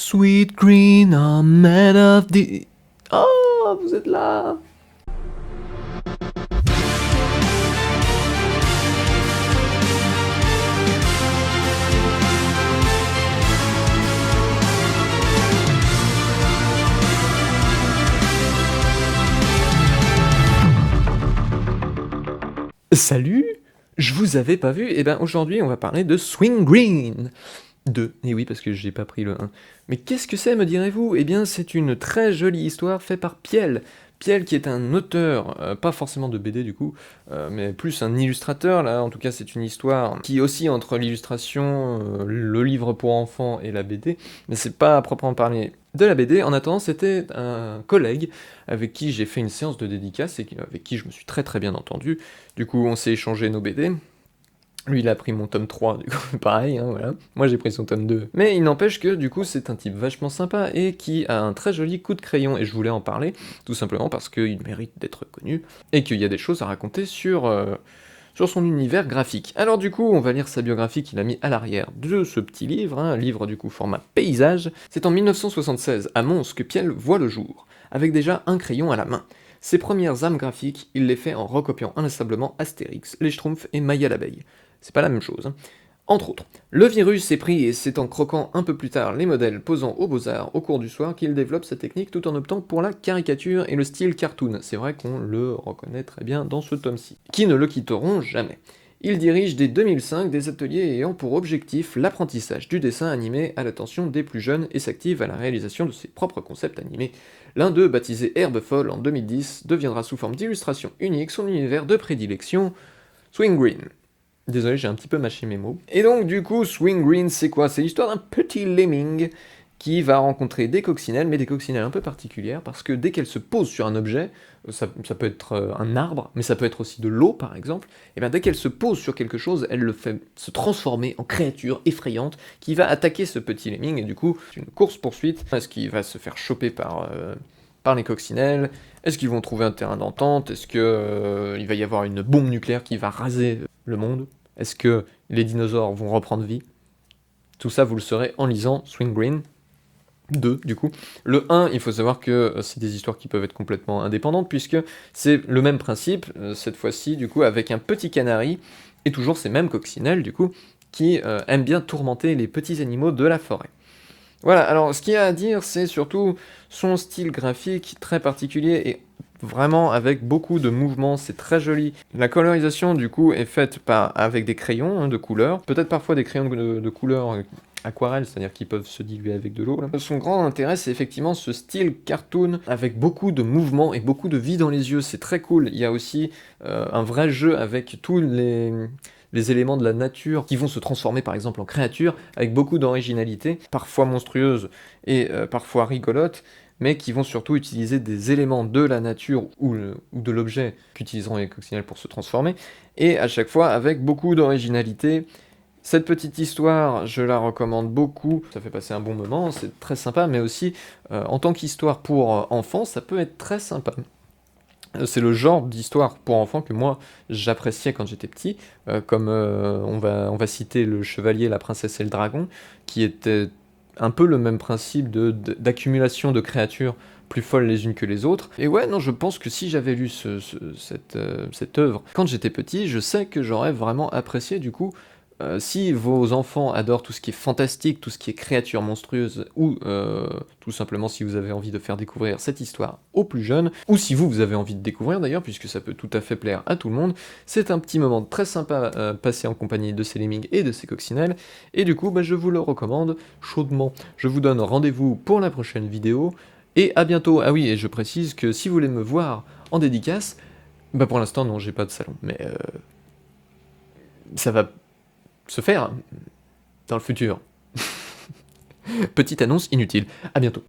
Sweet green are made of the... Oh, vous êtes là. Salut, je vous avais pas vu, et ben aujourd'hui on va parler de Swing Green 2, et oui parce que j'ai pas pris le 1. Mais qu'est-ce que c'est, me direz-vous? Eh bien c'est une très jolie histoire faite par Piel. Piel qui est un auteur, pas forcément de BD du coup, mais plus un illustrateur, là en tout cas c'est une histoire qui oscille entre l'illustration, le livre pour enfants et la BD, mais c'est pas à proprement parler de la BD. En attendant, c'était un collègue avec qui j'ai fait une séance de dédicace et avec qui je me suis très très bien entendu. Du coup on s'est échangé nos BD. Lui, il a pris mon tome 3, du coup, pareil, hein, voilà. Moi, j'ai pris son tome 2. Mais il n'empêche que, du coup, c'est un type vachement sympa et qui a un très joli coup de crayon, et je voulais en parler, tout simplement parce qu'il mérite d'être connu, et qu'il y a des choses à raconter sur son univers graphique. Alors du coup, on va lire sa biographie qu'il a mis à l'arrière de ce petit livre, hein, un livre du coup format paysage. C'est en 1976, à Mons, que Piel voit le jour, avec déjà un crayon à la main. Ses premières âmes graphiques, il les fait en recopiant inlassablement Astérix, les Schtroumpfs et Maya l'abeille. C'est pas la même chose, hein. Entre autres, le virus est pris et c'est en croquant un peu plus tard les modèles posant aux Beaux-Arts au cours du soir qu'il développe sa technique tout en optant pour la caricature et le style cartoon. C'est vrai qu'on le reconnaît très bien dans ce tome-ci, qui ne le quitteront jamais. Il dirige dès 2005 des ateliers ayant pour objectif l'apprentissage du dessin animé à l'attention des plus jeunes et s'active à la réalisation de ses propres concepts animés. L'un d'eux, baptisé Herbe Folle en 2010, deviendra sous forme d'illustration unique son univers de prédilection, Swing Green. Désolé, j'ai un petit peu mâché mes mots. Et donc, du coup, Swing Green, c'est quoi? C'est l'histoire d'un petit lemming qui va rencontrer des coccinelles, mais des coccinelles un peu particulières, parce que dès qu'elles se posent sur un objet, ça peut être un arbre, mais ça peut être aussi de l'eau, par exemple, et bien dès qu'elle se pose sur quelque chose, elle le fait se transformer en créature effrayante qui va attaquer ce petit lemming, et du coup, c'est une course-poursuite. Est-ce qu'il va se faire choper par les coccinelles? Est-ce qu'ils vont trouver un terrain d'entente? Est-ce que il va y avoir une bombe nucléaire qui va raser le monde? Est-ce que les dinosaures vont reprendre vie? Tout ça, vous le saurez en lisant Swing Green 2, du coup. Le 1, il faut savoir que c'est des histoires qui peuvent être complètement indépendantes, puisque c'est le même principe, cette fois-ci, du coup, avec un petit canari, et toujours ces mêmes coccinelles, du coup, qui aiment bien tourmenter les petits animaux de la forêt. Voilà, alors ce qu'il y a à dire, c'est surtout son style graphique très particulier et vraiment avec beaucoup de mouvements, c'est très joli. La colorisation, du coup, est faite avec des crayons, hein, de couleur, peut-être parfois des crayons de couleur aquarelle, c'est-à-dire qu'ils peuvent se diluer avec de l'eau. Son grand intérêt, c'est effectivement ce style cartoon avec beaucoup de mouvements et beaucoup de vie dans les yeux, c'est très cool. Il y a aussi un vrai jeu avec tous les éléments de la nature qui vont se transformer par exemple en créatures, avec beaucoup d'originalité, parfois monstrueuses et parfois rigolotes, mais qui vont surtout utiliser des éléments de la nature ou de l'objet qu'utiliseront les coccinelles pour se transformer, et à chaque fois avec beaucoup d'originalité. Cette petite histoire, je la recommande beaucoup, ça fait passer un bon moment, c'est très sympa, mais aussi en tant qu'histoire pour enfants, ça peut être très sympa. C'est le genre d'histoire pour enfants que moi j'appréciais quand j'étais petit, comme on va citer Le Chevalier, la Princesse et le Dragon, qui était un peu le même principe d'accumulation de créatures plus folles les unes que les autres. Et ouais, non, je pense que si j'avais lu cette œuvre quand j'étais petit, je sais que j'aurais vraiment apprécié du coup. Si vos enfants adorent tout ce qui est fantastique, tout ce qui est créatures monstrueuses, ou tout simplement si vous avez envie de faire découvrir cette histoire aux plus jeunes, ou si vous avez envie de découvrir d'ailleurs, puisque ça peut tout à fait plaire à tout le monde, c'est un petit moment très sympa passé en compagnie de ces lemmings et de ces coccinelles, et du coup je vous le recommande chaudement. Je vous donne rendez-vous pour la prochaine vidéo, et à bientôt. Ah oui, et je précise que si vous voulez me voir en dédicace, pour l'instant non, j'ai pas de salon, mais ça va se faire dans le futur. Petite annonce inutile. À bientôt.